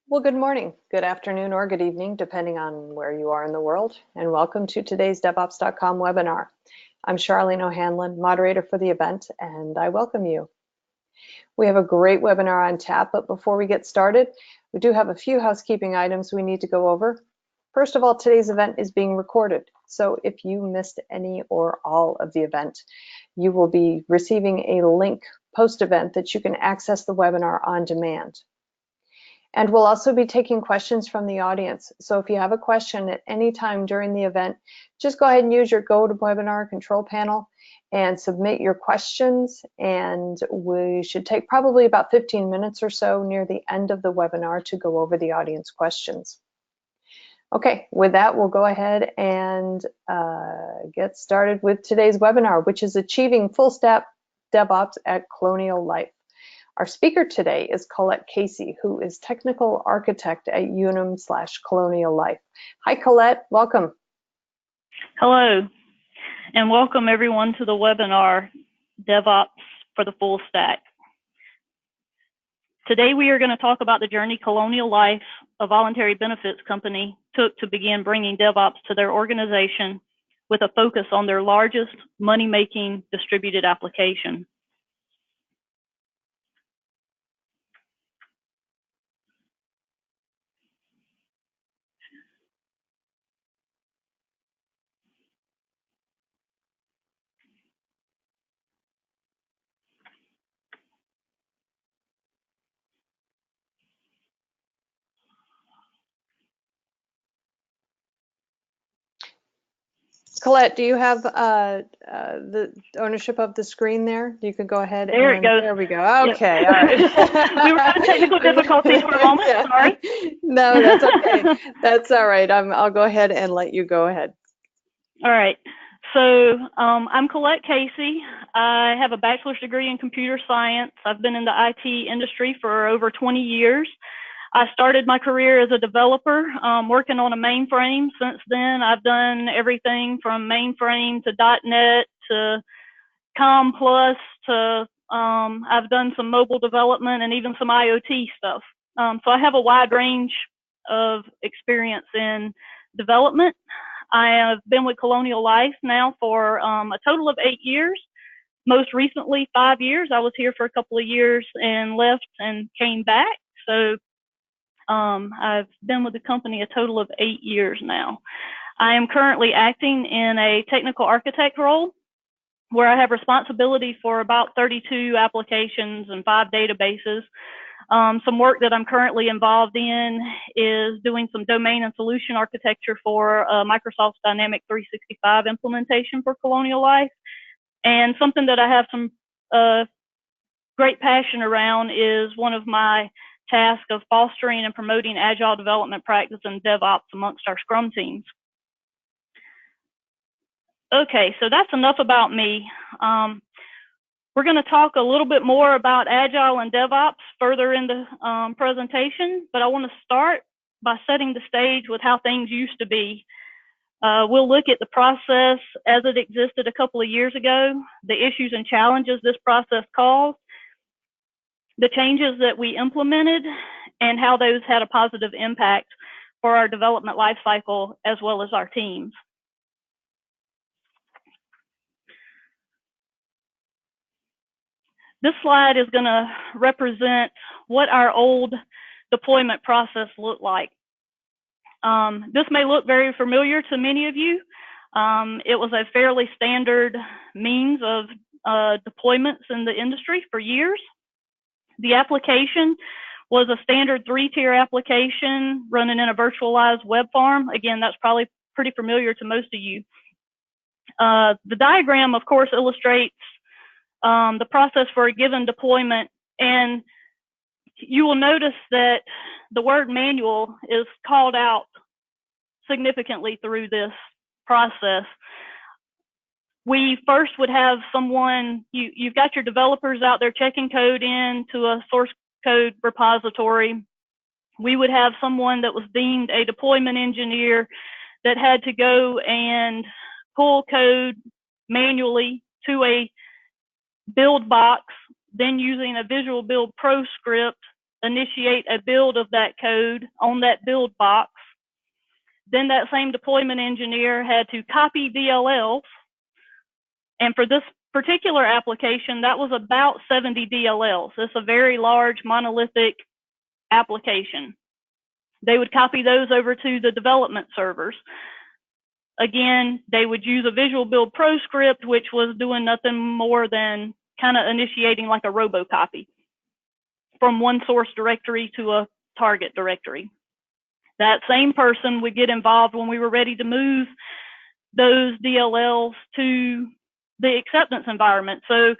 Well, good morning, good afternoon, or good evening, depending on where you are in the world, and welcome to today's DevOps.com webinar. I'm Charlene O'Hanlon, moderator for the event, and I welcome you. We have a great webinar on tap, but before we get started, we do have a few housekeeping items we need to go over. First of all, today's event is being recorded, so if you missed any or all of the event, you will be receiving a link post-event that you can access the webinar on demand. And we'll also be taking questions from the audience. So if you have a question at any time during the event, just go ahead and use your GoToWebinar control panel and submit your questions. And we should take probably about 15 minutes or so near the end of the webinar to go over the audience questions. Okay, with that, we'll go ahead and get started with today's webinar, which is Achieving Full Stack DevOps at Colonial Life. Our speaker today is Colette Casey, who is Technical Architect at Unum/Colonial Life. Hi, Colette, welcome. Hello, and welcome everyone to the webinar, DevOps for the Full Stack. Today we are going to talk about the journey Colonial Life, a voluntary benefits company, took to begin bringing DevOps to their organization with a focus on their largest money-making distributed application. Colette, do you have the ownership of the screen there? You could go ahead. There it goes. There we go. Okay, yep. All right. We were having technical difficulties for a moment. Yeah. Sorry. No, that's okay. That's all right. I'll go ahead and let you go ahead. All right. So I'm Colette Casey. I have a bachelor's degree in computer science. I've been in the IT industry for over 20 years. I started my career as a developer, working on a mainframe. Since then, I've done everything from mainframe to .NET to COM Plus to I've done some mobile development and even some IoT stuff. So I have a wide range of experience in development. I have been with Colonial Life now for a total of 8 years. Most recently, 5 years. I was here for a couple of years and left and came back. So I've been with the company a total of 8 years now. I am currently acting in a technical architect role where I have responsibility for about 32 applications and 5 databases. Some work that I'm currently involved in is doing some domain and solution architecture for Microsoft's Dynamics 365 implementation for Colonial Life. And something that I have some great passion around is one of my tasks of fostering and promoting agile development practice and DevOps amongst our Scrum teams. Okay, so that's enough about me. We're going to talk a little bit more about Agile and DevOps further in the presentation, but I want to start by setting the stage with how things used to be. We'll look at the process as it existed a couple of years ago, the issues and challenges this process caused, the changes that we implemented, and how those had a positive impact for our development lifecycle as well as our teams. This slide is going to represent what our old deployment process looked like. This may look very familiar to many of you. It was a fairly standard means of deployments in the industry for years. The application was a standard 3-tier application running in a virtualized web farm. Again, that's probably pretty familiar to most of you. The diagram, of course, illustrates the process for a given deployment, and you will notice that the word manual is called out significantly through this process. We first would have someone, you've got your developers out there checking code into a source code repository. We would have someone that was deemed a deployment engineer that had to go and pull code manually to a build box, then using a Visual Build Pro script initiate a build of that code on that build box. Then that same deployment engineer had to copy DLLs. And for this particular application, that was about 70 DLLs. It's a very large monolithic application. They would copy those over to the development servers. Again, they would use a Visual Build Pro script, which was doing nothing more than kind of initiating like a robocopy from one source directory to a target directory. That same person would get involved when we were ready to move those DLLs to the acceptance environment. So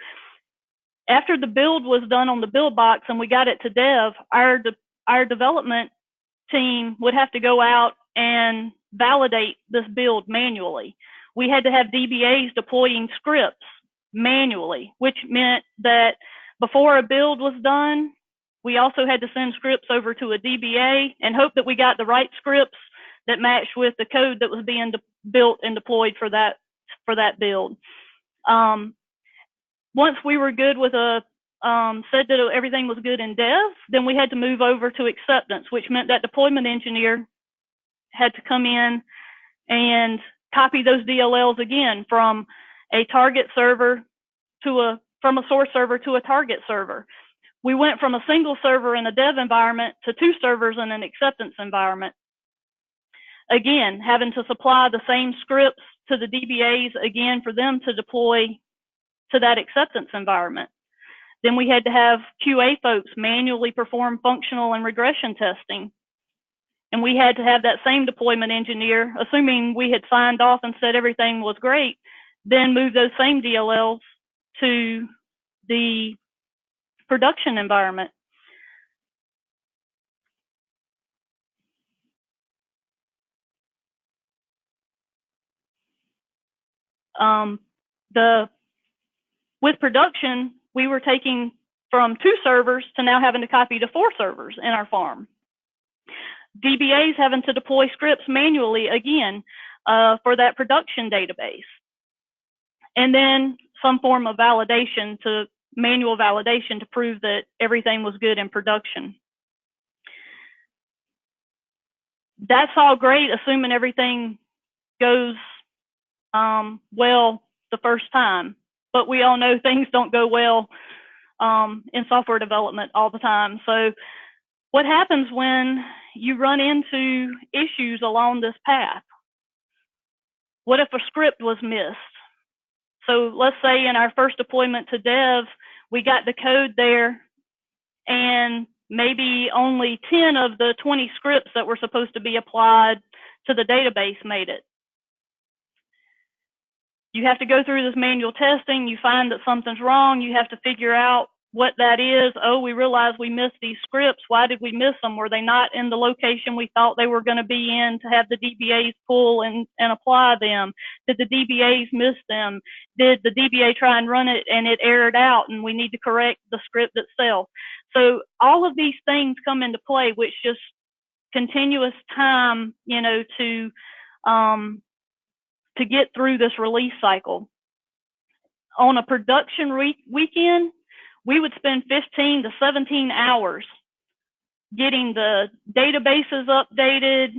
after the build was done on the build box and we got it to dev, our development team would have to go out and validate this build manually. We had to have DBAs deploying scripts manually, which meant that before a build was done, we also had to send scripts over to a DBA and hope that we got the right scripts that matched with the code that was being built and deployed for that build. Once we were good with said that everything was good in dev, then we had to move over to acceptance, which meant that deployment engineer had to come in and copy those DLLs again from a target server from a source server to a target server. We went from a single server in a dev environment to 2 servers in an acceptance environment. Again, having to supply the same scripts to the DBAs again for them to deploy to that acceptance environment. Then we had to have QA folks manually perform functional and regression testing. And we had to have that same deployment engineer, assuming we had signed off and said everything was great, then move those same DLLs to the production environment. With production, we were taking from 2 servers to now having to copy to 4 servers in our farm. DBAs having to deploy scripts manually again for that production database. And then some form of validation, manual validation to prove that everything was good in production. That's all great, assuming everything goes well the first time. But we all know things don't go well in software development all the time. So what happens when you run into issues along this path? What if a script was missed? So let's say in our first deployment to dev, we got the code there and maybe only 10 of the 20 scripts that were supposed to be applied to the database made it. You have to go through this manual testing. You find that something's wrong. You have to figure out what that is. Oh, we realized we missed these scripts. Why did we miss them? Were they not in the location we thought they were going to be in to have the DBAs pull and apply them? Did the DBAs miss them? Did the DBA try and run it and it errored out and we need to correct the script itself? So all of these things come into play, which just continuous time, to get through this release cycle. On a production weekend, we would spend 15 to 17 hours getting the databases updated,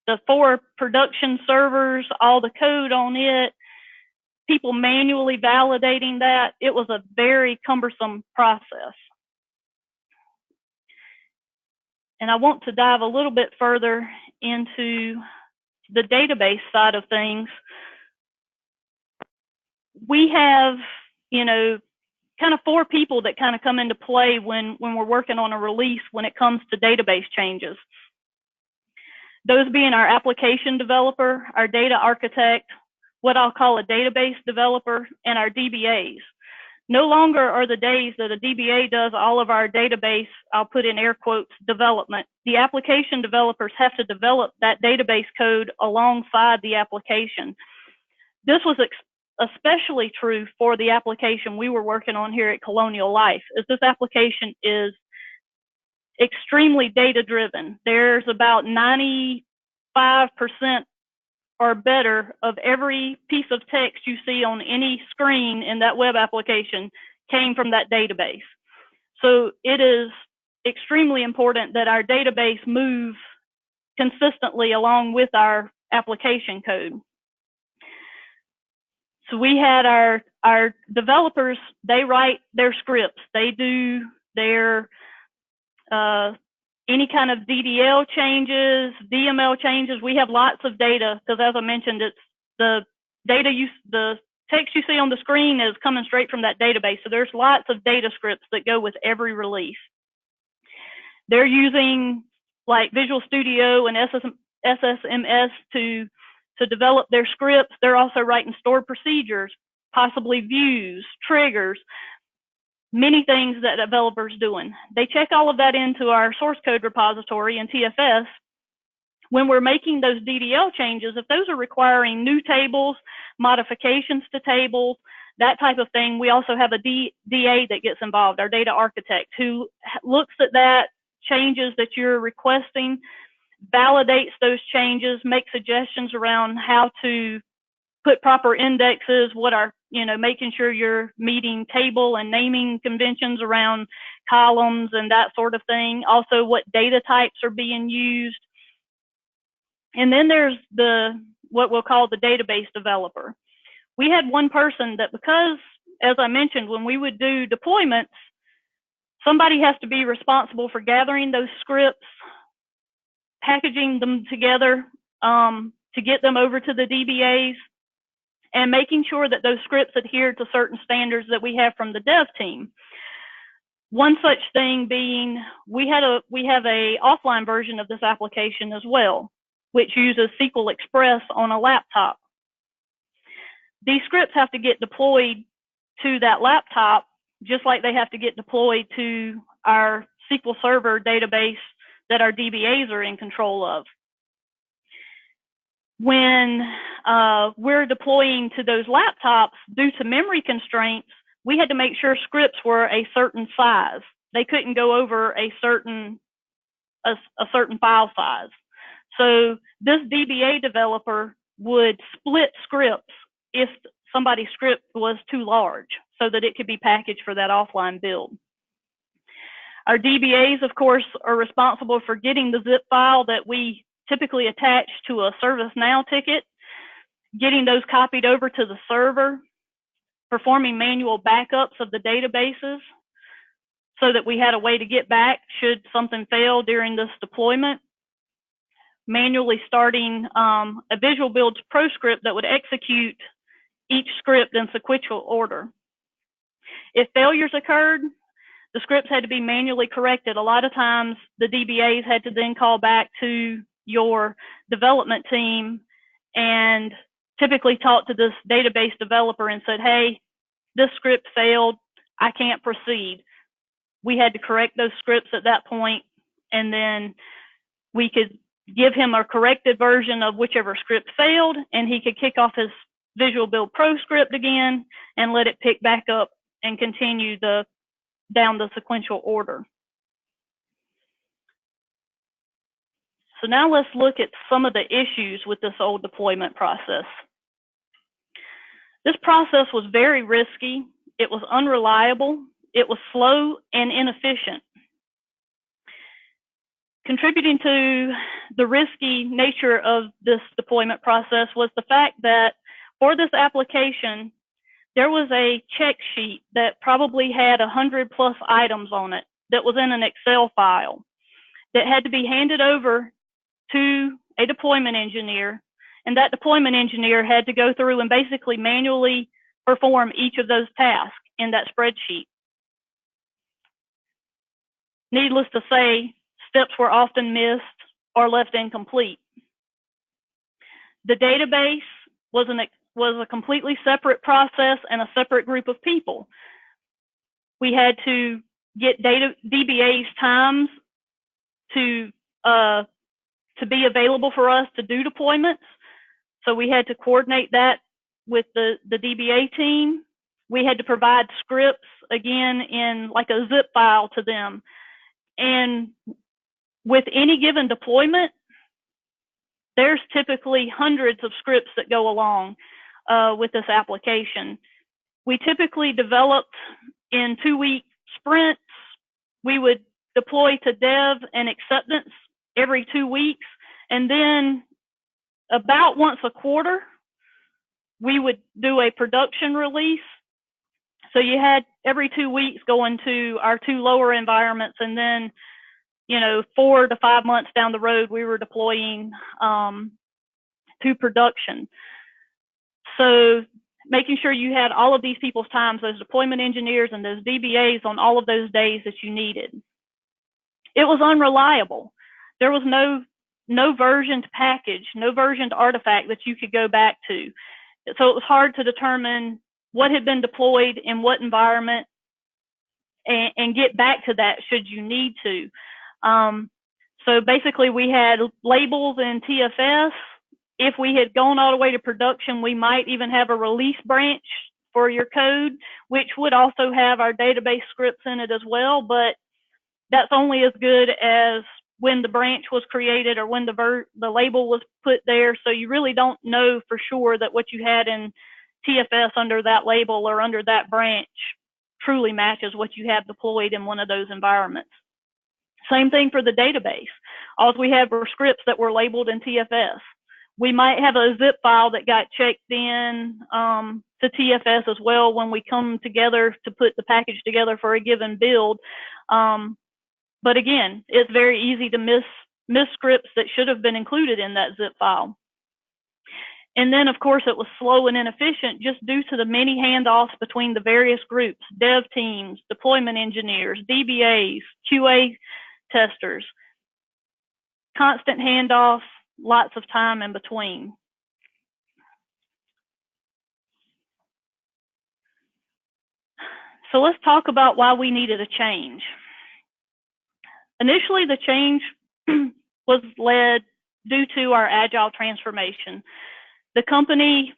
the 4 production servers, all the code on it, people manually validating that. It was a very cumbersome process. And I want to dive a little bit further into the database side of things. We have, kind of 4 people that kind of come into play when we're working on a release when it comes to database changes. Those being our application developer, our data architect, what I'll call a database developer, and our DBAs. No longer are the days that a DBA does all of our database, I'll put in air quotes, development. The application developers have to develop that database code alongside the application. This was especially true for the application we were working on here at Colonial Life, as this application is extremely data-driven. There's about 95% or better of every piece of text you see on any screen in that web application came from that database. So it is extremely important that our database move consistently along with our application code. So we had our developers, they write their scripts, they do their any kind of DDL changes, DML changes. We have lots of data because, as I mentioned, it's the the text you see on the screen is coming straight from that database. So there's lots of data scripts that go with every release. They're using like Visual Studio and SSMS to develop their scripts. They're also writing stored procedures, possibly views, triggers, many things that developers doing. They check all of that into our source code repository in TFS. When we're making those DDL changes, if those are requiring new tables, modifications to tables, that type of thing, we also have a DA that gets involved, our data architect, who looks at that, changes that you're requesting, validates those changes, makes suggestions around how to put proper indexes, what are, making sure you're meeting table and naming conventions around columns and that sort of thing. Also, what data types are being used. And then there's what we'll call the database developer. We had one person that, because, as I mentioned, when we would do deployments, somebody has to be responsible for gathering those scripts, packaging them together to get them over to the DBAs, and making sure that those scripts adhere to certain standards that we have from the dev team. One such thing being, we have a offline version of this application as well, which uses SQL Express on a laptop. These scripts have to get deployed to that laptop, just like they have to get deployed to our SQL Server database that our DBAs are in control of. When we're deploying to those laptops, due to memory constraints, we had to make sure scripts were a certain size. They couldn't go over a certain file size. So this DBA developer would split scripts if somebody's script was too large so that it could be packaged for that offline build. Our DBAs, of course, are responsible for getting the zip file that we typically attach to a ServiceNow ticket, getting those copied over to the server, performing manual backups of the databases so that we had a way to get back should something fail during this deployment, manually starting a Visual Builds Pro script that would execute each script in sequential order. If failures occurred, the scripts had to be manually corrected. A lot of times the DBAs had to then call back to your development team and typically talk to this database developer and said, hey, this script failed, I can't proceed. We had to correct those scripts at that point, and then we could give him a corrected version of whichever script failed, and he could kick off his Visual Build Pro script again and let it pick back up and continue down the sequential order. So now let's look at some of the issues with this old deployment process. This process was very risky. It was unreliable. It was slow and inefficient. Contributing to the risky nature of this deployment process was the fact that for this application, there was a check sheet that probably had 100+ items on it that was in an Excel file that had to be handed over to a deployment engineer, and that deployment engineer had to go through and basically manually perform each of those tasks in that spreadsheet. Needless to say, steps were often missed or left incomplete. The database was a completely separate process and a separate group of people. We had to get DBA's times to be available for us to do deployments. So we had to coordinate that with the DBA team. We had to provide scripts, again, in like a zip file to them. And with any given deployment, there's typically hundreds of scripts that go along with this application. We typically developed in 2-week sprints. We would deploy to dev and acceptance every 2 weeks. And then about once a quarter, we would do a production release. So you had every 2 weeks going to our 2 lower environments, and then, 4 to 5 months down the road, we were deploying to production. So making sure you had all of these people's times, those deployment engineers and those DBAs, on all of those days that you needed. It was unreliable. There was no versioned package, no versioned artifact that you could go back to. So it was hard to determine what had been deployed in what environment and get back to that should you need to. So basically we had labels in TFS. If we had gone all the way to production, we might even have a release branch for your code, which would also have our database scripts in it as well, but that's only as good as when the branch was created or when the label was put there. So you really don't know for sure that what you had in TFS under that label or under that branch truly matches what you have deployed in one of those environments. Same thing for the database. All we had were scripts that were labeled in TFS. We might have a zip file that got checked in to TFS as well when we come together to put the package together for a given build. But again, it's very easy to miss scripts that should have been included in that zip file. And then, of course, it was slow and inefficient just due to the many handoffs between the various groups, dev teams, deployment engineers, DBAs, QA testers, constant handoffs, lots of time in between. So let's talk about why we needed a change. Initially, the change was led due to our Agile transformation. The company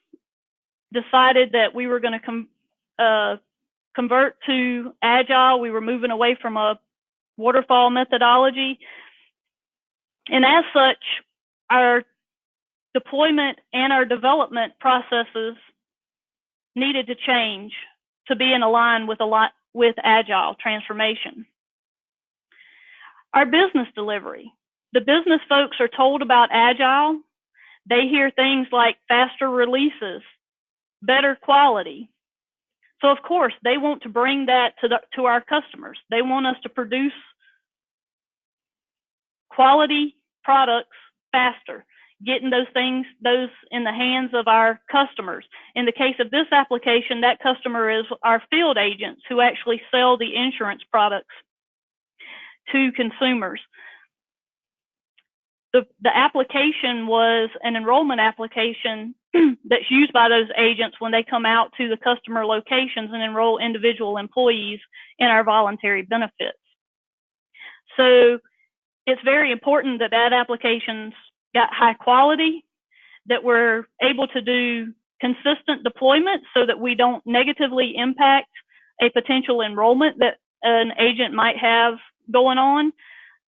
decided that we were going to convert to Agile. We were moving away from a waterfall methodology. And as such, our deployment and our development processes needed to change to be in line with Agile transformation. Our business delivery. The business folks are told about Agile. They hear things like faster releases, better quality. So of course, they want to bring that to our customers. They want us to produce quality products faster, getting those in the hands of our customers. In the case of this application, that customer is our field agents who actually sell the insurance products to consumers. The application was an enrollment application that's used by those agents when they come out to the customer locations and enroll individual employees in our voluntary benefits. So it's very important that application's got high quality, that we're able to do consistent deployment so that we don't negatively impact a potential enrollment that an agent might have going on.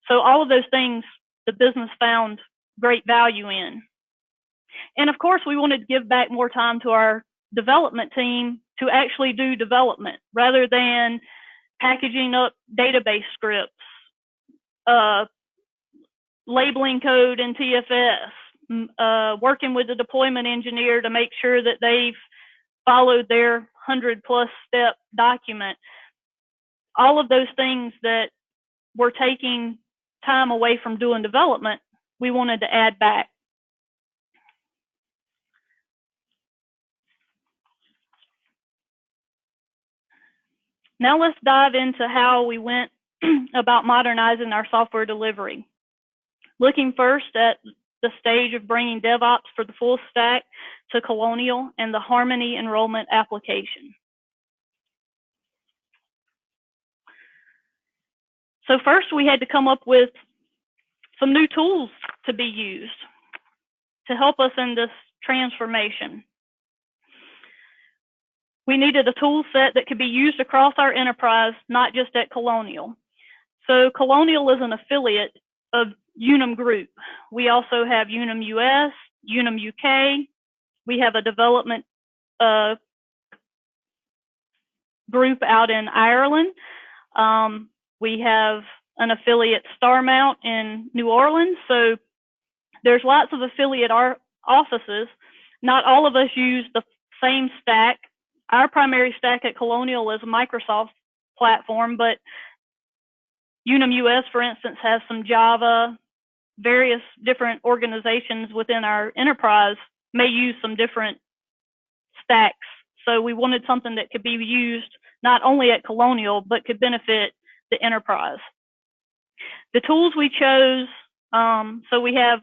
So all of those things the business found great value in. And of course, we wanted to give back more time to our development team to actually do development rather than packaging up database scripts, labeling code in TFS, working with the deployment engineer to make sure that they've followed their 100+ step document. All of those things that were taking time away from doing development, we wanted to add back. Now let's dive into how we went about modernizing our software delivery. Looking first at the stage of bringing DevOps for the full stack to Colonial and the Harmony enrollment application. So first we had to come up with some new tools to be used to help us in this transformation. We needed a tool set that could be used across our enterprise, not just at Colonial. So Colonial is an affiliate of Unum Group. We also have Unum US, Unum UK. We have a development group out in Ireland. We have an affiliate Starmount in New Orleans. So there's lots of affiliate offices. Not all of us use the same stack. Our primary stack at Colonial is a Microsoft platform, but Unum US, for instance, has some Java. Various different organizations within our enterprise may use some different stacks. So we wanted something that could be used not only at Colonial, but could benefit the enterprise. The tools we chose, so we have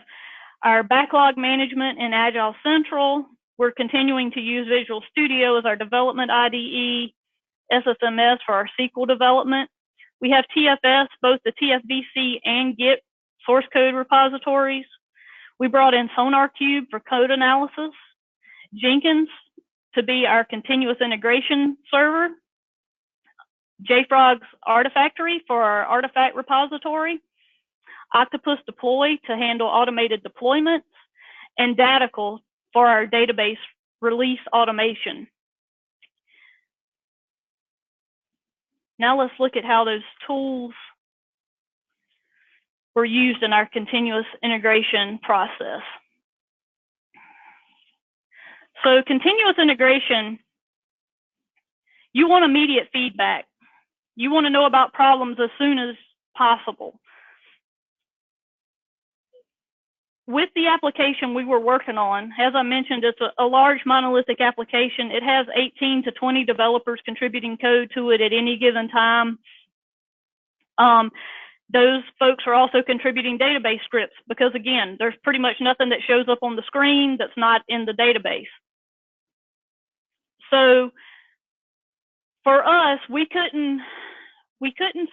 our backlog management in Agile Central. We're continuing to use Visual Studio as our development IDE, SSMS for our SQL development. We have TFS, both the TFVC and Git source code repositories. We brought in SonarQube for code analysis, Jenkins to be our continuous integration server, JFrog's Artifactory for our artifact repository, Octopus Deploy to handle automated deployments, and Datical for our database release automation. Now let's look at how those tools were used in our continuous integration process. So continuous integration, you want immediate feedback. You want to know about problems as soon as possible. With the application we were working on, as I mentioned, it's a large monolithic application. It has 18 to 20 developers contributing code to it at any given time. Those folks are also contributing database scripts because, again, there's pretty much nothing that shows up on the screen that's not in the database. So for us, we couldn't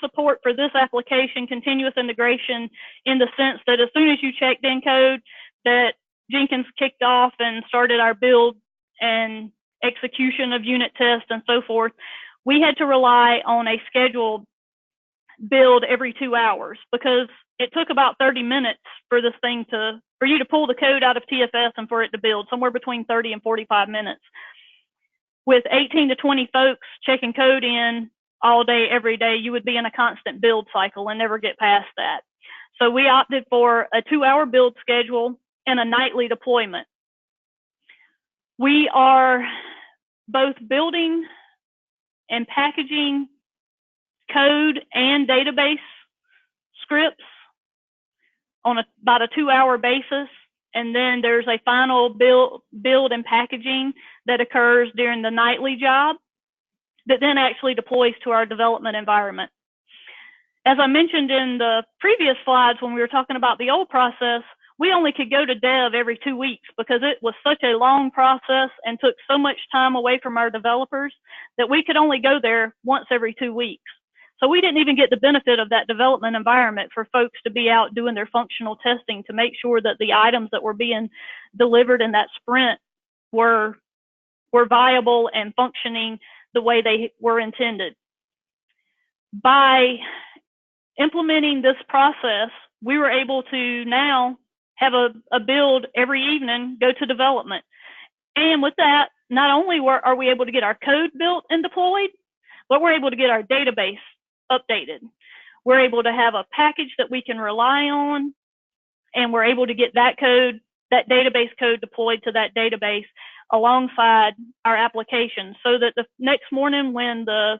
support for this application continuous integration in the sense that as soon as you checked in code that Jenkins kicked off and started our build and execution of unit tests and so forth. We had to rely on a scheduled build every 2 hours because it took about 30 minutes for this thing for you to pull the code out of TFS and for it to build, somewhere between 30 and 45 minutes. With 18 to 20 folks checking code in all day, every day, you would be in a constant build cycle and never get past that. So we opted for a 2-hour build schedule and a nightly deployment. We are both building and packaging code and database scripts on about a 2-hour basis. And then there's a final build and packaging that occurs during the nightly job that then actually deploys to our development environment. As I mentioned in the previous slides when we were talking about the old process, we only could go to dev every 2 weeks because it was such a long process and took so much time away from our developers that we could only go there once every 2 weeks. So we didn't even get the benefit of that development environment for folks to be out doing their functional testing to make sure that the items that were being delivered in that sprint were viable and functioning the way they were intended. By implementing this process, we were able to now have a build every evening go to development. And with that, not only are we able to get our code built and deployed, but we're able to get our database updated. We're able to have a package that we can rely on, and we're able to get that code, that database code deployed to that database alongside our application so that the next morning when the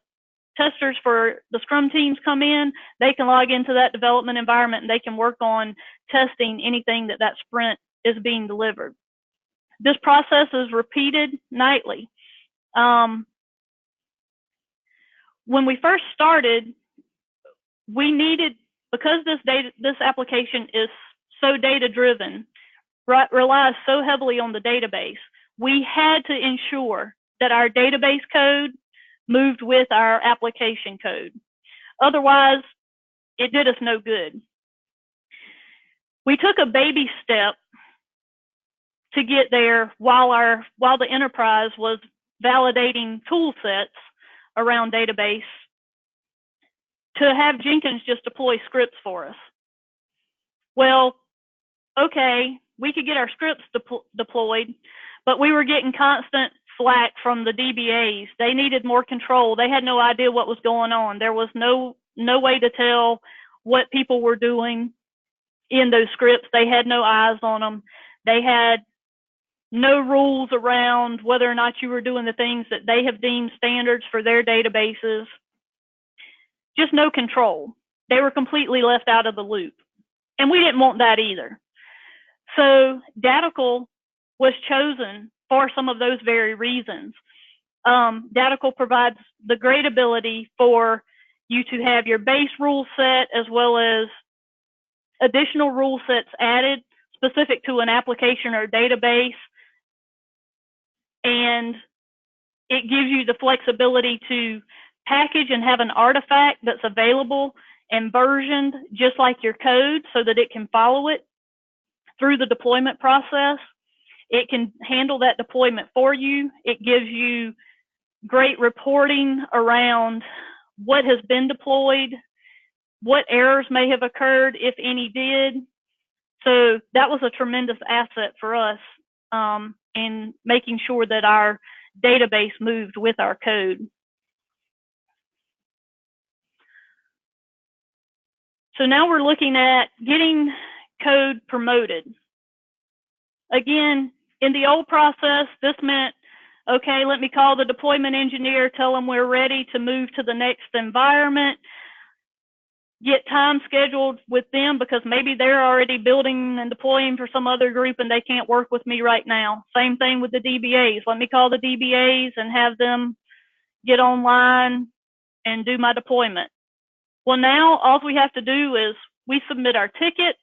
testers for the Scrum teams come in, they can log into that development environment and they can work on testing anything that sprint is being delivered. This process is repeated nightly. When we first started, we needed, because this application is so data-driven, relies so heavily on the database, we had to ensure that our database code moved with our application code. Otherwise, it did us no good. We took a baby step to get there while the enterprise was validating tool sets around database to have Jenkins just deploy scripts for us. Well, okay, we could get our scripts deployed, but we were getting constant flack from the DBAs. They needed more control. They had no idea what was going on. There was no way to tell what people were doing in those scripts. They had no eyes on them. They had no rules around whether or not you were doing the things that they have deemed standards for their databases. Just no control. They were completely left out of the loop. And we didn't want that either. So Datical was chosen for some of those very reasons. Datical provides the great ability for you to have your base rule set as well as additional rule sets added specific to an application or database. And it gives you the flexibility to package and have an artifact that's available and versioned just like your code so that it can follow it through the deployment process. It can handle that deployment for you. It gives you great reporting around what has been deployed, what errors may have occurred, if any did. So that was a tremendous asset for us in making sure that our database moved with our code. So now we're looking at getting code promoted. Again, in the old process, this meant, okay, let me call the deployment engineer, tell them we're ready to move to the next environment, get time scheduled with them because maybe they're already building and deploying for some other group and they can't work with me right now. Same thing with the DBAs. Let me call the DBAs and have them get online and do my deployment. Well, now all we have to do is we submit our ticket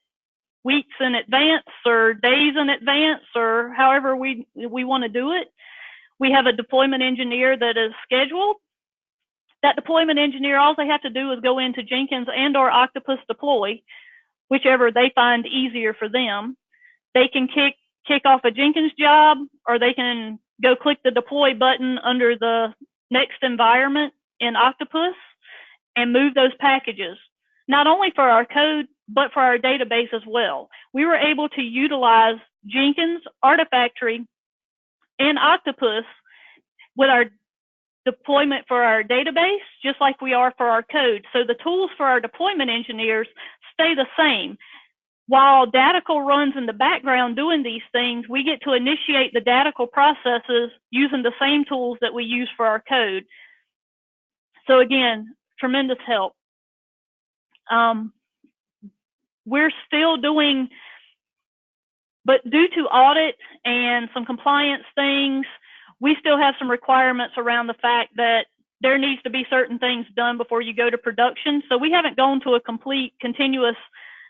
weeks in advance or days in advance or however we want to do it. We have a deployment engineer that is scheduled. That deployment engineer, all they have to do is go into Jenkins and or Octopus Deploy, whichever they find easier for them. They can kick off a Jenkins job, or they can go click the deploy button under the next environment in Octopus and move those packages, not only for our code, but for our database as well. We were able to utilize Jenkins, Artifactory, and Octopus with our deployment for our database, just like we are for our code. So the tools for our deployment engineers stay the same. While Datical runs in the background doing these things, we get to initiate the Datical processes using the same tools that we use for our code. So again, tremendous help. We're still doing, but due to audit and some compliance things, we still have some requirements around the fact that there needs to be certain things done before you go to production. So we haven't gone to a complete continuous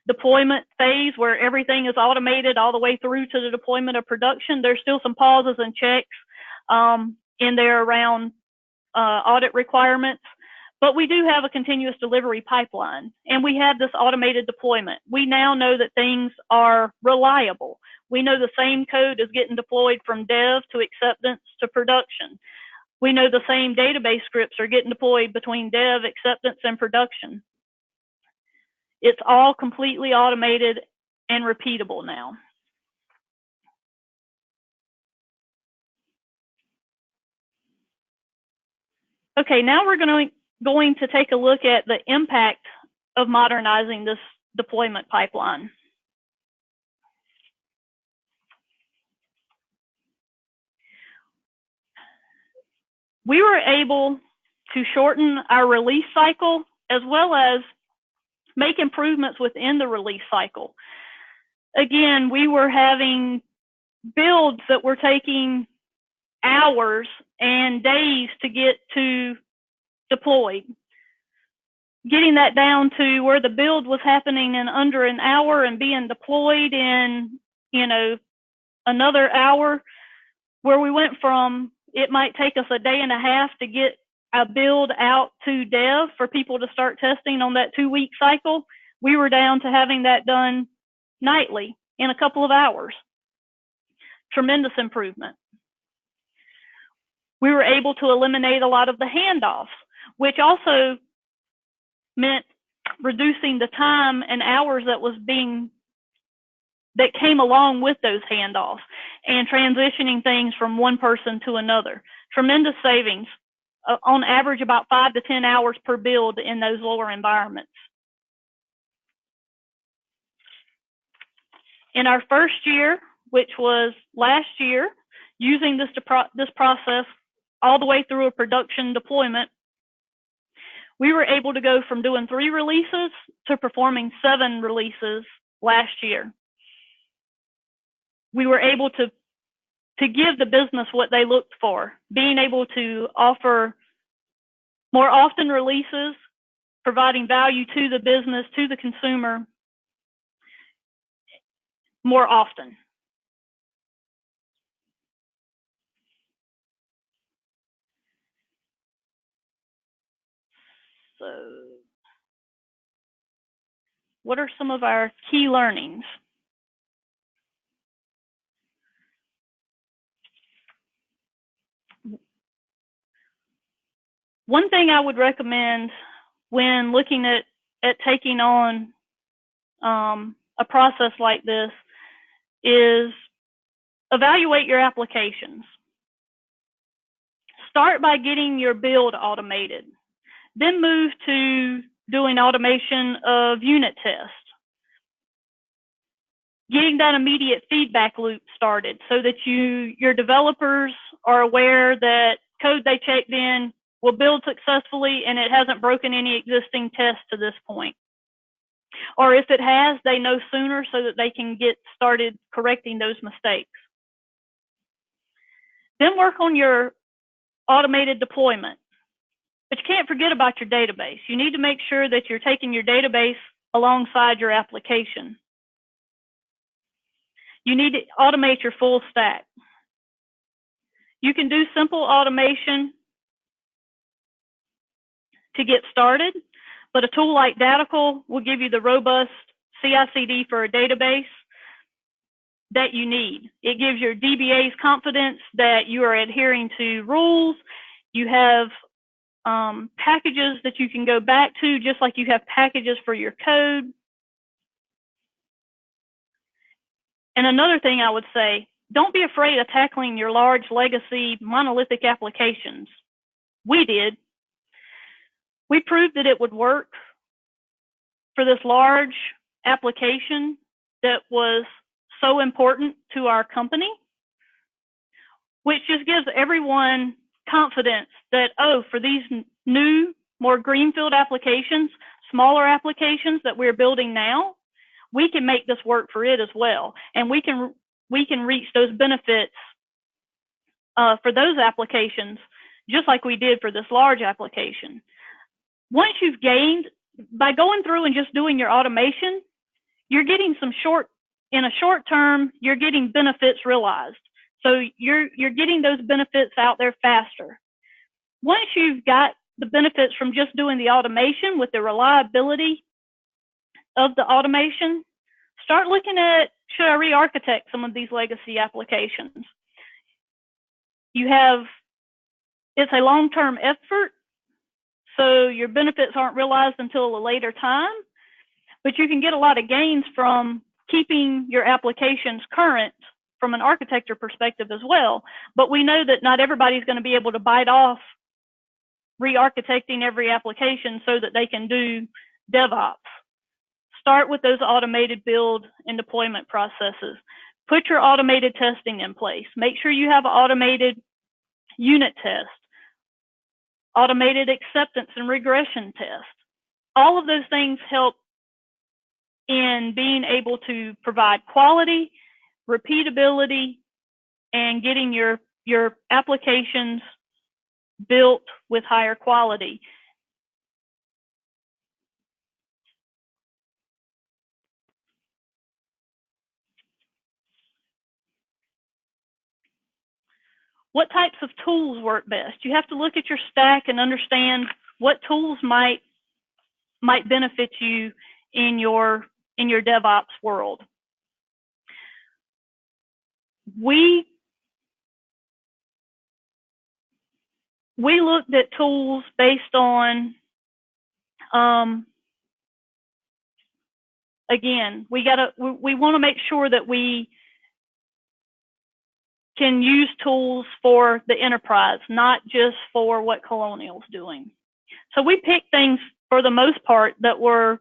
deployment phase where everything is automated all the way through to the deployment of production. There's still some pauses and checks in there around audit requirements. But we do have a continuous delivery pipeline, and we have this automated deployment. We now know that things are reliable. We know the same code is getting deployed from dev to acceptance to production. We know the same database scripts are getting deployed between dev, acceptance, and production. It's all completely automated and repeatable now. Okay, now we're going to take a look at the impact of modernizing this deployment pipeline. We were able to shorten our release cycle as well as make improvements within the release cycle. Again, we were having builds that were taking hours and days to get to deployed. Getting that down to where the build was happening in under an hour and being deployed in, another hour, where we went from it might take us a day and a half to get a build out to dev for people to start testing on that 2-week cycle. We were down to having that done nightly in a couple of hours. Tremendous improvement. We were able to eliminate a lot of the handoffs, which also meant reducing the time and hours that came along with those handoffs and transitioning things from one person to another. Tremendous savings, on average about 5 to 10 hours per build in those lower environments. In our first year, which was last year, using this process all the way through a production deployment, we were able to go from doing 3 releases to performing 7 releases last year. We were able to give the business what they looked for, being able to offer more often releases, providing value to the business, to the consumer more often. So, what are some of our key learnings? One thing I would recommend when looking at taking on a process like this is evaluate your applications. Start by getting your build automated. Then move to doing automation of unit tests. Getting that immediate feedback loop started so that your developers are aware that code they checked in will build successfully and it hasn't broken any existing tests to this point. Or if it has, they know sooner so that they can get started correcting those mistakes. Then work on your automated deployment. But you can't forget about your database. You need to make sure that you're taking your database alongside your application. You need to automate your full stack. You can do simple automation to get started, but a tool like Datical will give you the robust CI/CD for a database that you need. It gives your DBAs confidence that you are adhering to rules. You have packages that you can go back to, just like you have packages for your code. And another thing I would say, don't be afraid of tackling your large legacy monolithic applications. We did. We proved that it would work for this large application that was so important to our company, which just gives everyone confidence that, oh, for these new, more greenfield applications, smaller applications that we're building now, we can make this work for it as well. And we can reach those benefits for those applications, just like we did for this large application. Once you've gained, by going through and just doing your automation, you're getting in a short term, you're getting benefits realized. So you're getting those benefits out there faster. Once you've got the benefits from just doing the automation with the reliability of the automation, start looking at, should I re-architect some of these legacy applications? It's a long-term effort, so your benefits aren't realized until a later time, but you can get a lot of gains from keeping your applications current from an architecture perspective as well. But we know that not everybody's going to be able to bite off re-architecting every application so that they can do DevOps. Start with those automated build and deployment processes. Put your automated testing in place. Make sure you have automated unit test, automated acceptance and regression test. All of those things help in being able to provide quality, repeatability, and getting your applications built with higher quality. What types of tools work best? You have to look at your stack and understand what tools might benefit you in your DevOps world. We looked at tools based on, again, we want to make sure that we can use tools for the enterprise, not just for what Colonial's doing. So we picked things for the most part that were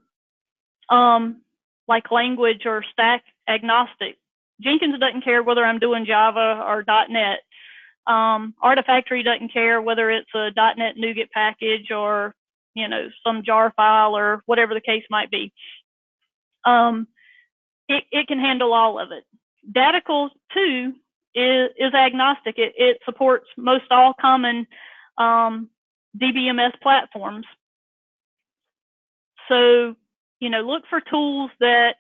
like language or stack agnostic. Jenkins doesn't care whether I'm doing Java or .NET. Artifactory doesn't care whether it's a .NET NuGet package or, you know, some jar file or whatever the case might be. It can handle all of it. Datical, too, is agnostic. It supports most all common DBMS platforms. So, you know, look for tools that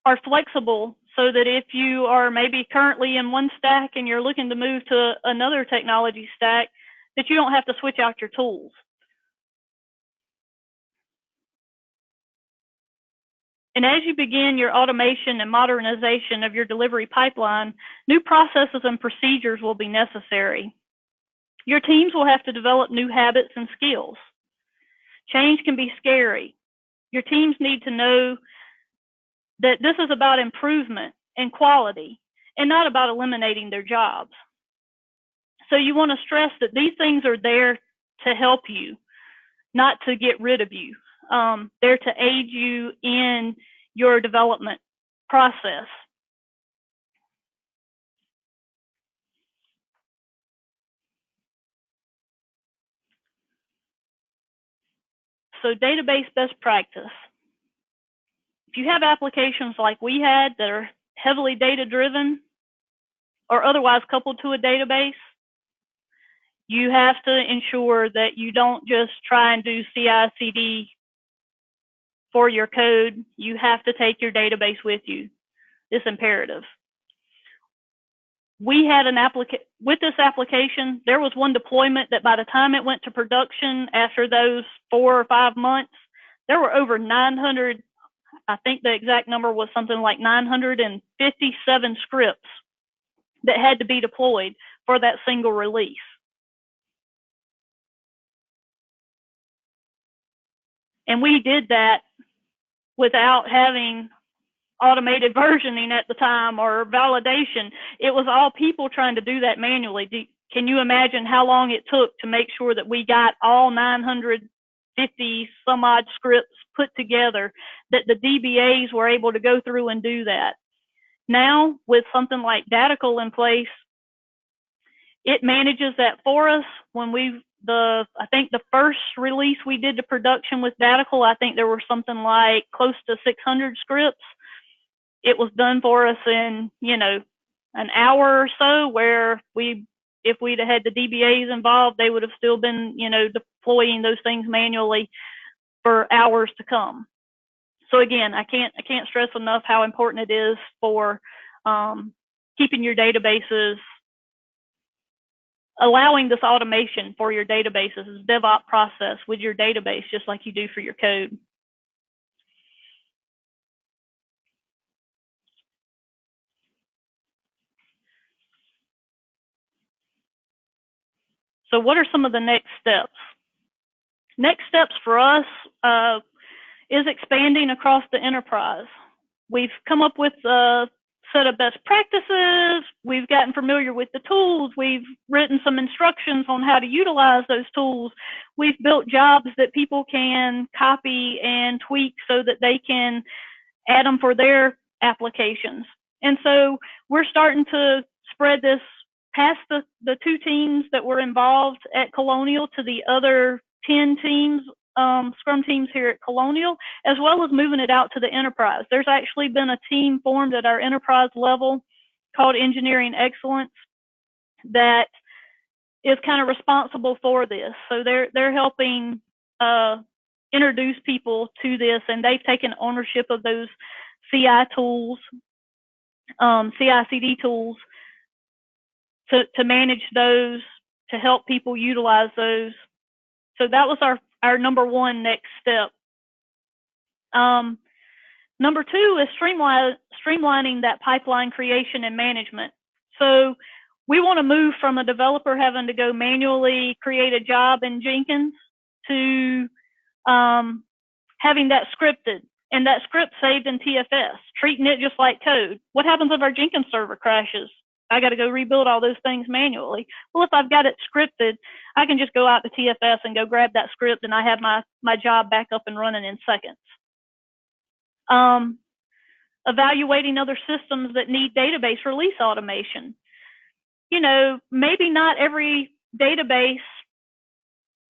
are flexible so that if you are maybe currently in one stack and you're looking to move to another technology stack, that you don't have to switch out your tools. And as you begin your automation and modernization of your delivery pipeline, new processes and procedures will be necessary. Your teams will have to develop new habits and skills. Change can be scary. Your teams need to know that this is about improvement and quality and not about eliminating their jobs. So you want to stress that these things are there to help you, not to get rid of you. They're to aid you in your development process. So database best practice. If you have applications like we had that are heavily data-driven or otherwise coupled to a database, you have to ensure that you don't just try and do CI/CD for your code. You have to take your database with you. It's imperative. We had with this application, there was one deployment that by the time it went to production after those 4 or 5 months, there were over 900, I think the exact number was something like 957 scripts that had to be deployed for that single release. And we did that without having automated versioning at the time or validation. It was all people trying to do that manually. Can you imagine how long it took to make sure that we got all 950 some odd scripts put together, that the DBAs were able to go through and do that? Now, with something like Datical in place, it manages that for us. When I think the first release we did to production with Datical, I think there were something like close to 600 scripts. It was done for us in, you know, an hour or so, where if we'd have had the DBAs involved, they would have still been, you know, deploying those things manually for hours to come. So again, I can't stress enough how important it is for keeping your databases, allowing this automation for your databases, this DevOps process with your database, just like you do for your code. So what are some of the next steps? Next steps for us is expanding across the enterprise. We've come up with a set of best practices. We've gotten familiar with the tools. We've written some instructions on how to utilize those tools. We've built jobs that people can copy and tweak so that they can add them for their applications. And so we're starting to spread this past the 2 teams that were involved at Colonial to the other 10 teams, Scrum teams here at Colonial, as well as moving it out to the enterprise. There's actually been a team formed at our enterprise level called Engineering Excellence that is kind of responsible for this. So they're helping introduce people to this, and they've taken ownership of those CI tools, CI/CD tools, to manage those, to help people utilize those. So that was our number 1 next step. Number 2 is streamlining that pipeline creation and management. So we want to move from a developer having to go manually create a job in Jenkins to having that scripted, and that script saved in TFS, treating it just like code. What happens if our Jenkins server crashes? I got to go rebuild all those things manually. Well, if I've got it scripted, I can just go out to TFS and go grab that script, and I have my job back up and running in seconds. Evaluating other systems that need database release automation. Maybe not every database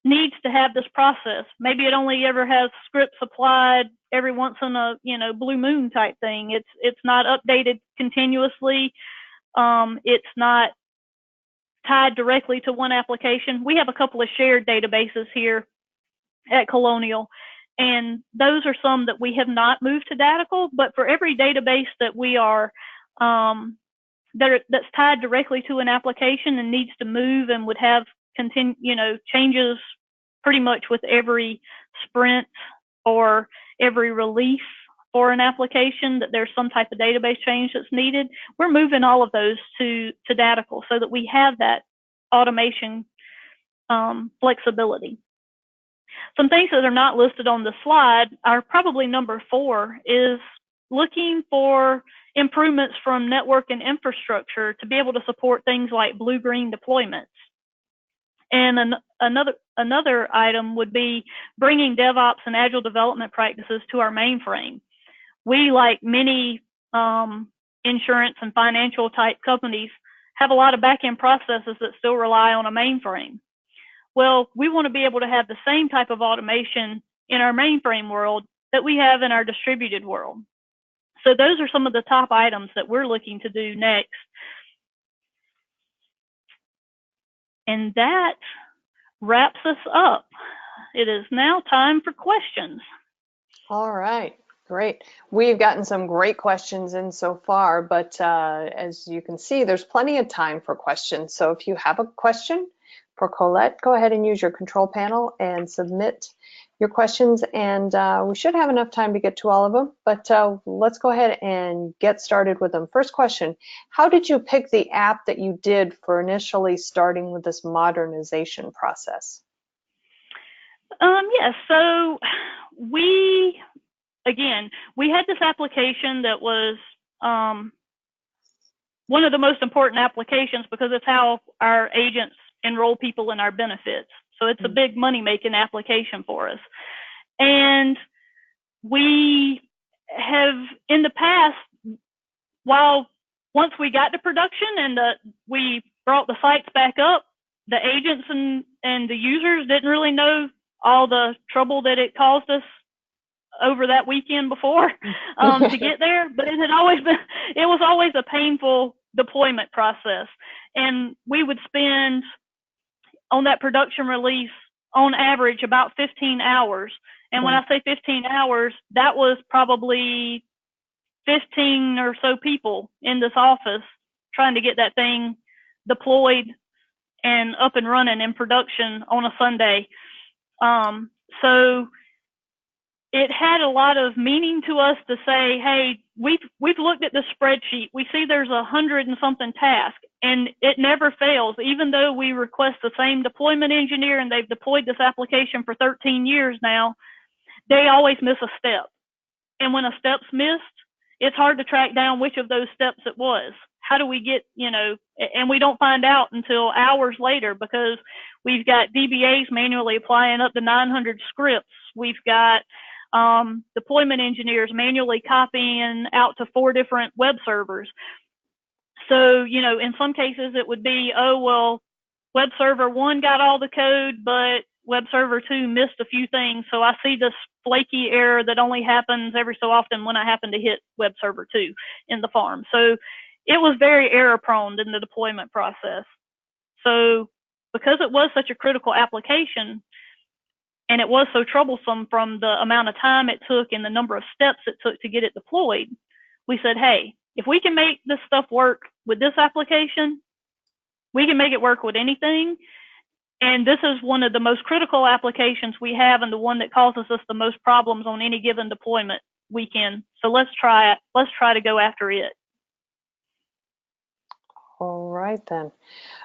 needs to have this process. Maybe it only ever has scripts applied every once in a blue moon type thing. It's not updated continuously. It's not tied directly to one application. We have a couple of shared databases here at Colonial, and those are some that we have not moved to Datical. But for every database that we are that's tied directly to an application and needs to move and would have changes pretty much with every sprint or every release for an application, that there's some type of database change that's needed, we're moving all of those to Datical so that we have that automation flexibility. Some things that are not listed on the slide are probably number 4 is looking for improvements from network and infrastructure to be able to support things like blue-green deployments. And another item would be bringing DevOps and Agile development practices to our mainframe. We, like many insurance and financial type companies, have a lot of back-end processes that still rely on a mainframe. Well, we want to be able to have the same type of automation in our mainframe world that we have in our distributed world. So those are some of the top items that we're looking to do next. And that wraps us up. It is now time for questions. All right, great. We've gotten some great questions in so far, but as you can see, there's plenty of time for questions. So if you have a question for Colette, go ahead and use your control panel and submit your questions, and we should have enough time to get to all of them, but let's go ahead and get started with them. First question, how did you pick the app that you did for initially starting with this modernization process? Yes, so we had this application that was one of the most important applications because it's how our agents enroll people in our benefits. So it's a big money-making application for us. And we have, in the past, once we got to production and we brought the sites back up, the agents and the users didn't really know all the trouble that it caused us over that weekend before to get there. But it was always a painful deployment process. And we would spend on that production release, on average, about 15 hours. And when I say 15 hours, that was probably 15 or so people in this office trying to get that thing deployed and up and running in production on a Sunday. So it had a lot of meaning to us to say, hey, we've looked at the spreadsheet. We see there's 100 and something tasks, and it never fails. Even though we request the same deployment engineer and they've deployed this application for 13 years now, they always miss a step. And when a step's missed, it's hard to track down which of those steps it was. How do we get, and we don't find out until hours later because we've got DBAs manually applying up to 900 scripts. We've got deployment engineers manually copying out to 4 different web servers. So, in some cases it would be, oh, well, web server 1 got all the code, but web server 2 missed a few things. So I see this flaky error that only happens every so often when I happen to hit web server 2 in the farm. So it was very error prone in the deployment process. So because it was such a critical application, and it was so troublesome from the amount of time it took and the number of steps it took to get it deployed, we said, hey, if we can make this stuff work with this application, we can make it work with anything. And this is one of the most critical applications we have and the one that causes us the most problems on any given deployment weekend. So let's try it. Let's try to go after it. All right then.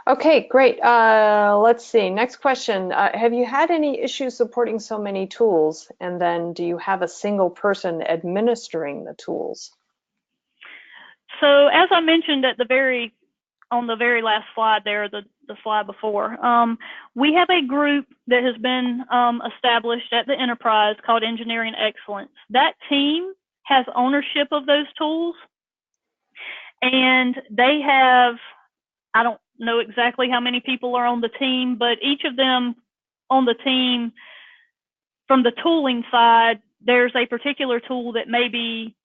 Okay, great. Let's see. Next question. Have you had any issues supporting so many tools? And then do you have a single person administering the tools? So as I mentioned on the very last slide there, the slide before, we have a group that has been established at the enterprise called Engineering Excellence. That team has ownership of those tools, and they have, I don't know exactly how many people are on the team, but each of them on the team, from the tooling side, there's a particular tool that maybe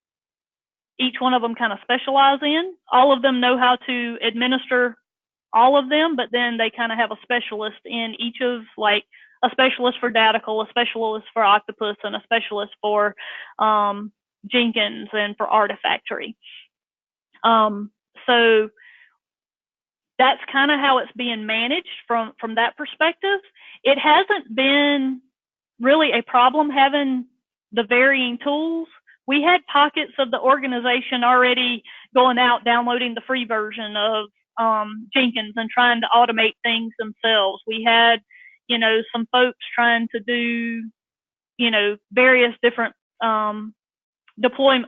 each one of them kind of specialize in. All of them know how to administer all of them, but then they kind of have a specialist in each of, like, a specialist for Datical, a specialist for Octopus, and a specialist for Jenkins and for Artifactory. So that's kind of how it's being managed from that perspective. It hasn't been really a problem having the varying tools. We had pockets of the organization already going out, downloading the free version of Jenkins and trying to automate things themselves. We had, some folks trying to do, various different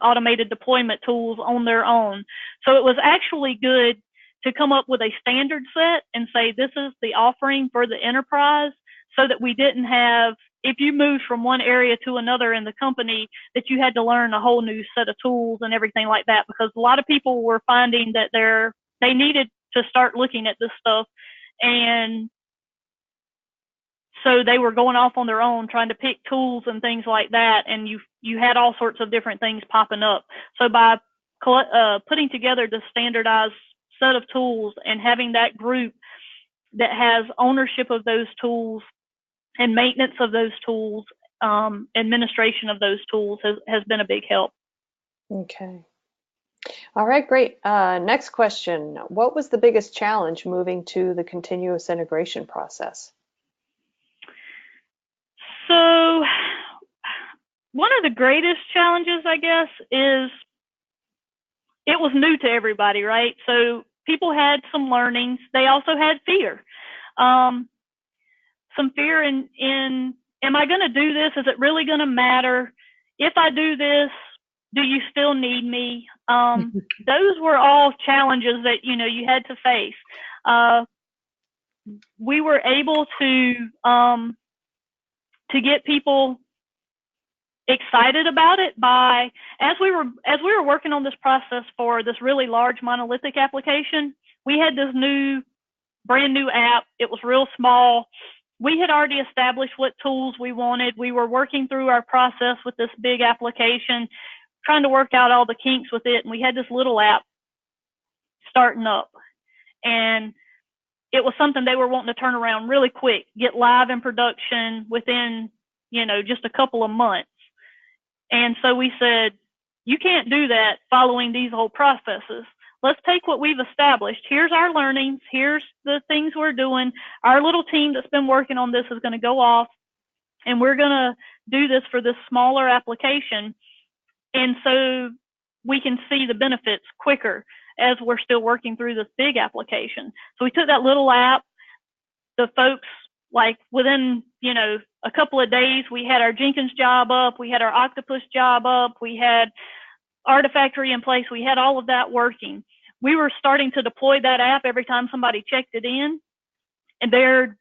automated deployment tools on their own. So it was actually good to come up with a standard set and say, this is the offering for the enterprise, so that we didn't have, if you moved from one area to another in the company, that you had to learn a whole new set of tools and everything like that, because a lot of people were finding that they needed to start looking at this stuff, and so they were going off on their own trying to pick tools and things like that, and you had all sorts of different things popping up. So by putting together the standardized set of tools and having that group that has ownership of those tools and maintenance of those tools, administration of those tools has been a big help. Okay. All right, great. Next question. What was the biggest challenge moving to the continuous integration process? So one of the greatest challenges, I guess, is it was new to everybody, right? So people had some learnings. They also had fear. Some fear in am I going to do this? Is it really going to matter? If I do this, do you still need me? Those were all challenges that, you had to face. We were able to get people excited about it by, as we were working on this process for this really large monolithic application, we had this brand new app. It was real small. We had already established what tools we wanted. We were working through our process with this big application, trying to work out all the kinks with it. And we had this little app starting up. And it was something they were wanting to turn around really quick, get live in production within, just a couple of months. And so we said, you can't do that following these whole processes. Let's take what we've established. Here's our learnings. Here's the things we're doing. Our little team that's been working on this is going to go off, and we're going to do this for this smaller application. And so we can see the benefits quicker as we're still working through this big application. So we took that little app. The folks, like within, a couple of days, we had our Jenkins job up. We had our Octopus job up. We had Artifactory in place. We had all of that working. We were starting to deploy that app every time somebody checked it in, and their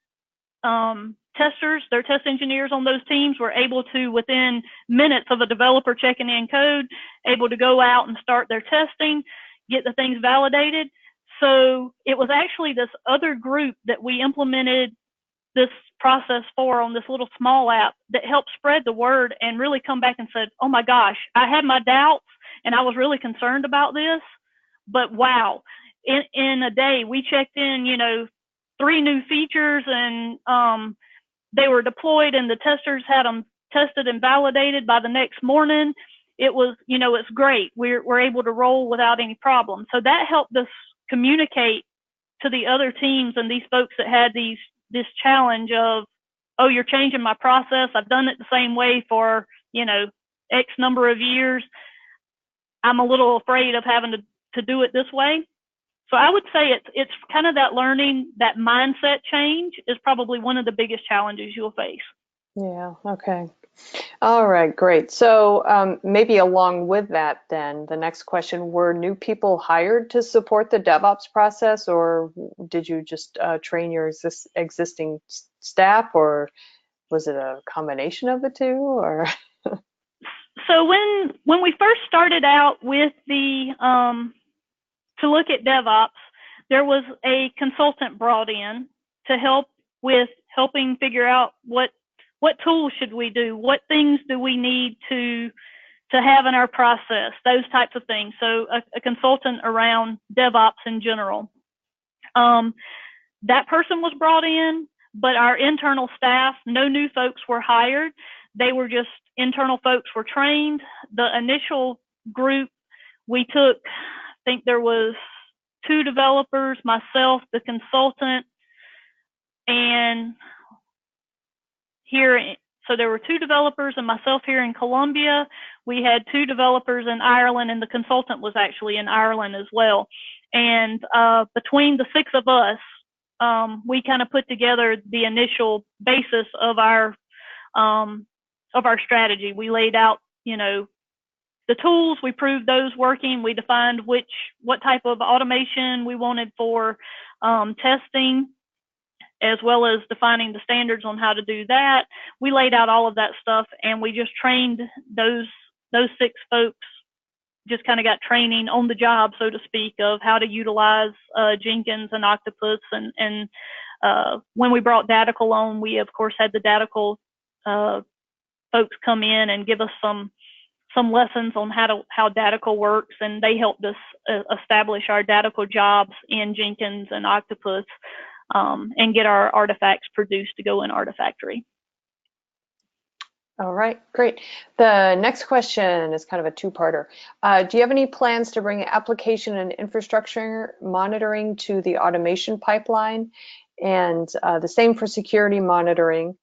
testers, their test engineers on those teams were able to, within minutes of a developer checking in code, able to go out and start their testing, get the things validated. So it was actually this other group that we implemented this process for on this little small app that helped spread the word and really come back and said, oh my gosh, I had my doubts and I was really concerned about this, but wow, in a day we checked in, 3 new features, and they were deployed, and the testers had them tested and validated by the next morning. It was, it's great. We're able to roll without any problem. So that helped us communicate to the other teams and these folks that had this challenge of, oh, you're changing my process. I've done it the same way for, X number of years. I'm a little afraid of having to do it this way. So I would say it's kind of that learning, that mindset change is probably one of the biggest challenges you'll face. Yeah, okay. All right, great. So maybe along with that then, the next question, were new people hired to support the DevOps process, or did you just train your existing staff, or was it a combination of the two? Or So when we first started out with the to look at DevOps, there was a consultant brought in to help with helping figure out what tools should we do, what things do we need to have in our process, those types of things. So a consultant around DevOps in general. That person was brought in, but our internal staff, no new folks were hired. They were just internal folks were trained. The initial group we took, I think there was 2 developers, myself, the consultant, and here, so there were 2 developers and myself here in Columbia. We had 2 developers in Ireland, and the consultant was actually in Ireland as well. And between the 6 of us, we kind of put together the initial basis of our strategy. We laid out, the tools, we proved those working. We defined what type of automation we wanted for testing, as well as defining the standards on how to do that. We laid out all of that stuff, and we just trained those 6 folks, just kind of got training on the job, so to speak, of how to utilize Jenkins and Octopus. And when we brought Datical on, we of course had the Datical folks come in and give us some lessons on how Datical works, and they helped us establish our Datical jobs in Jenkins and Octopus, and get our artifacts produced to go in Artifactory. All right, great. The next question is kind of a 2-parter. Do you have any plans to bring application and infrastructure monitoring to the automation pipeline? And the same for security monitoring.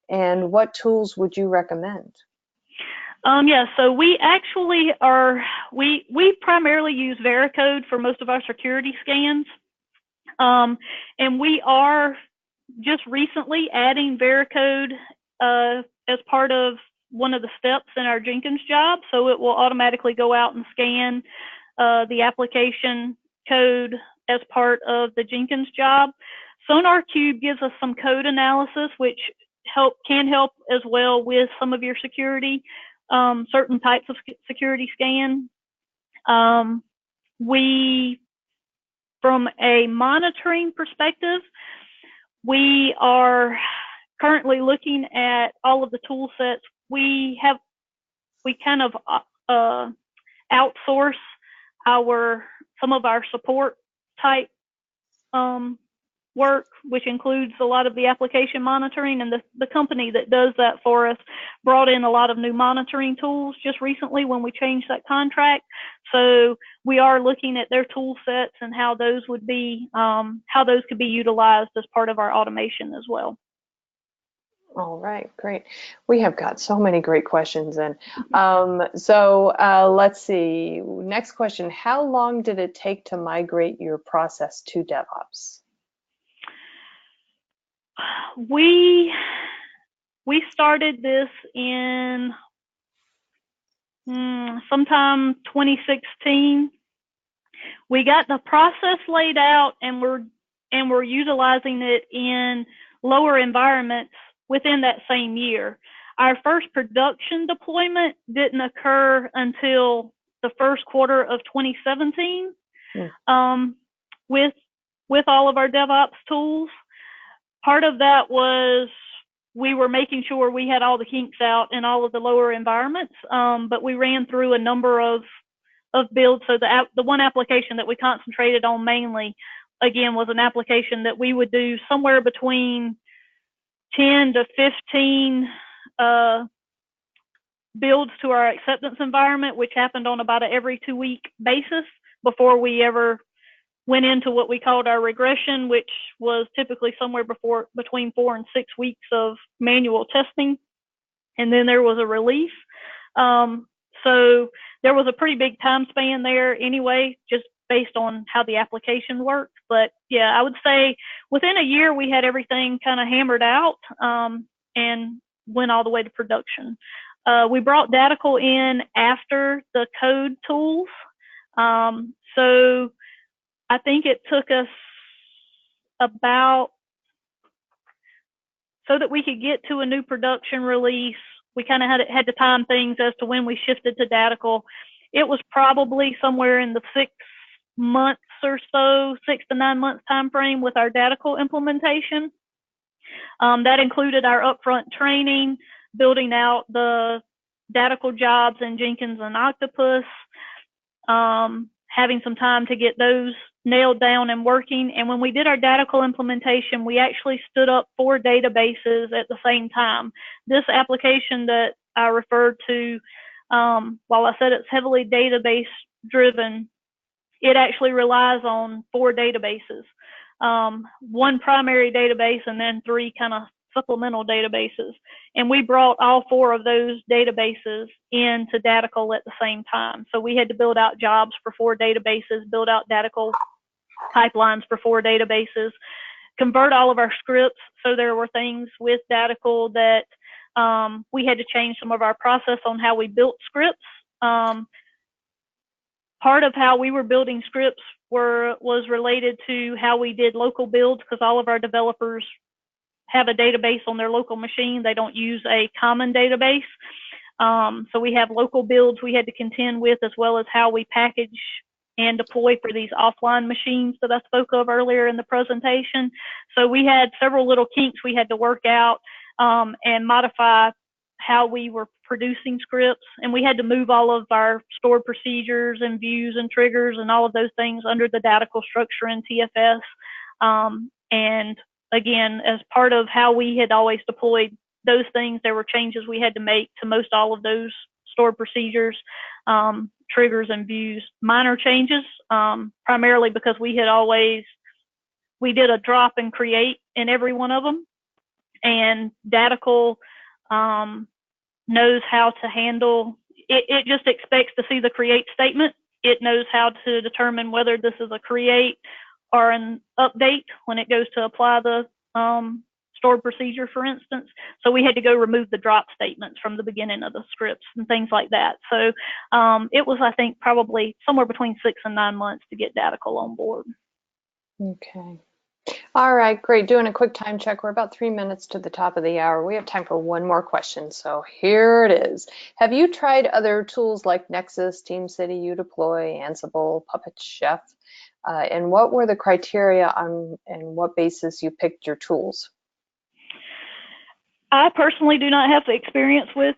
And what tools would you recommend? Yeah, so we actually we primarily use Veracode for most of our security scans. And we are just recently adding Veracode as part of one of the steps in our Jenkins job. So it will automatically go out and scan the application code as part of the Jenkins job. SonarQube gives us some code analysis, which can help as well with some of your security, certain types of security scan. From a monitoring perspective, we are currently looking at all of the tool sets. We kind of outsource some of our support type work, which includes a lot of the application monitoring, and the company that does that for us brought in a lot of new monitoring tools just recently when we changed that contract. So we are looking at their tool sets and how those could be utilized as part of our automation as well. All right, great. We have got so many great questions in. So let's see. Next question. How long did it take to migrate your process to DevOps? We started this in sometime 2016. We got the process laid out, and we're utilizing it in lower environments within that same year. Our first production deployment didn't occur until the first quarter of 2017. With all of our DevOps tools. Part of that was we were making sure we had all the kinks out in all of the lower environments, but we ran through a number of builds. So the one application that we concentrated on mainly, again, was an application that we would do somewhere between 10 to 15 builds to our acceptance environment, which happened on about an every 2-week basis before we ever went into what we called our regression, which was typically somewhere between 4 and 6 weeks of manual testing. And then there was a release. So there was a pretty big time span there anyway, just based on how the application worked. But yeah, I would say within a year, we had everything kind of hammered out and went all the way to production. We brought Datical in after the code tools. So I think it took us so that we could get to a new production release, we kind of had to time things as to when we shifted to Datical. It was probably somewhere in the 6 months or so, 6 to 9 months time frame with our Datical implementation. That included our upfront training, building out the Datical jobs in Jenkins and Octopus, having some time to get those nailed down and working. And when we did our Datical implementation, we actually stood up 4 databases at the same time. This application that I referred to, while I said it's heavily database driven, it actually relies on 4 databases. 1 primary database and then 3 kind of supplemental databases. And we brought all 4 of those databases into Datical at the same time. So we had to build out jobs for 4 databases, build out Datical pipelines for 4 databases, convert all of our scripts. So there were things with Datical that we had to change some of our process on how we built scripts. Part of how we were building scripts was related to how we did local builds, because all of our developers have a database on their local machine. They don't use a common database. So we have local builds we had to contend with, as well as how we package and deploy for these offline machines that I spoke of earlier in the presentation. So we had several little kinks we had to work out and modify how we were producing scripts, and we had to move all of our stored procedures and views and triggers and all of those things under the Datical structure in TFS. And again, as part of how we had always deployed those things, there were changes we had to make to most all of those stored procedures, triggers, and views. Minor changes, primarily because we did a drop and create in every one of them, and Datical knows how to handle it. It just expects to see the create statement. It knows how to determine whether this is a create or an update when it goes to apply the stored procedure, for instance. So we had to go remove the drop statements from the beginning of the scripts and things like that. So it was, I think, probably somewhere between 6 and 9 months to get Datical on board. Okay. All right, great. Doing a quick time check. We're about 3 minutes to the top of the hour. We have time for one more question. So here it is. Have you tried other tools like Nexus, TeamCity, Udeploy, Ansible, Puppet, Chef? And what were the criteria on and what basis you picked your tools? I personally do not have the experience with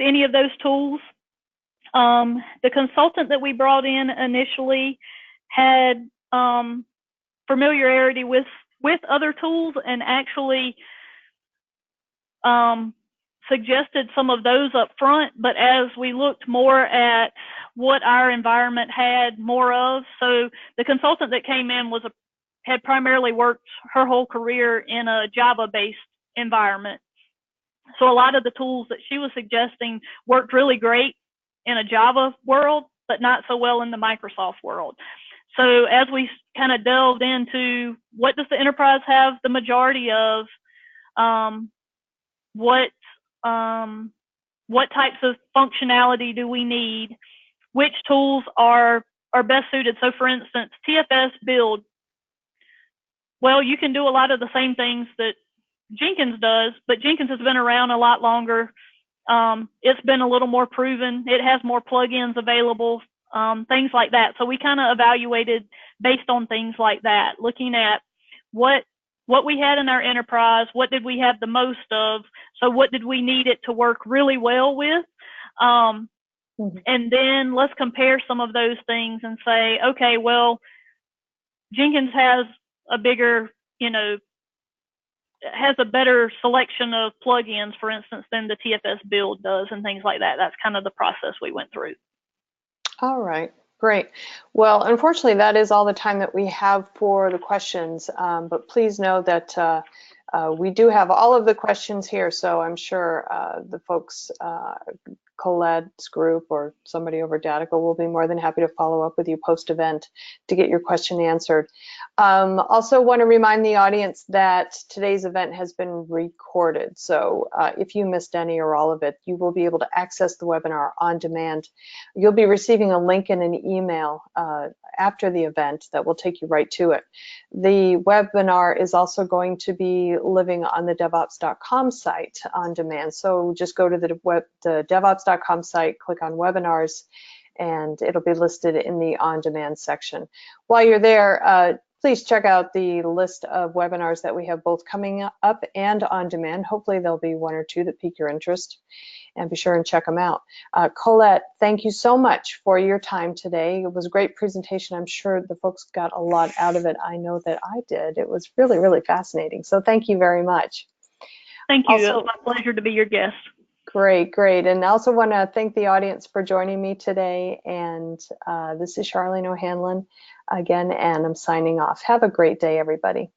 any of those tools. The consultant that we brought in initially had familiarity with other tools, and actually suggested some of those up front. But as we looked more at what our environment had more of, so the consultant that came in had primarily worked her whole career in a Java-based environment. So a lot of the tools that she was suggesting worked really great in a Java world, but not so well in the Microsoft world. So as we kind of delved into what does the enterprise have the majority of, what types of functionality do we need, which tools are best suited. So for instance, TFS build, well, you can do a lot of the same things that Jenkins does, but Jenkins has been around a lot longer. It's been a little more proven. It has more plugins available. Things like that. So we kind of evaluated based on things like that, looking at what we had in our enterprise, what did we have the most of, so what did we need it to work really well with, and then let's compare some of those things and say, okay, well, Jenkins has a bigger, has a better selection of plugins, for instance, than the TFS build does, and things like that. That's kind of the process we went through. All right, great. Well, unfortunately, that is all the time that we have for the questions, but please know that we do have all of the questions here, so I'm sure the folks Colette's group or somebody over at Datico will be more than happy to follow up with you post-event to get your question answered. Also want to remind the audience that today's event has been recorded. So if you missed any or all of it, you will be able to access the webinar on demand. You'll be receiving a link in an email after the event that will take you right to it. The webinar is also going to be living on the DevOps.com site on demand. So just go to the DevOps.com site, click on webinars, and it'll be listed in the on-demand section. While you're there, please check out the list of webinars that we have both coming up and on demand. Hopefully there'll be one or two that pique your interest, and be sure and check them out. Colette, thank you so much for your time today. It was a great presentation. I'm sure the folks got a lot out of it. I know that I did. It was really, really fascinating. So thank you very much. Thank you. Also, it was my pleasure to be your guest. Great, great. And I also want to thank the audience for joining me today. And this is Charlene O'Hanlon again, and I'm signing off. Have a great day, everybody.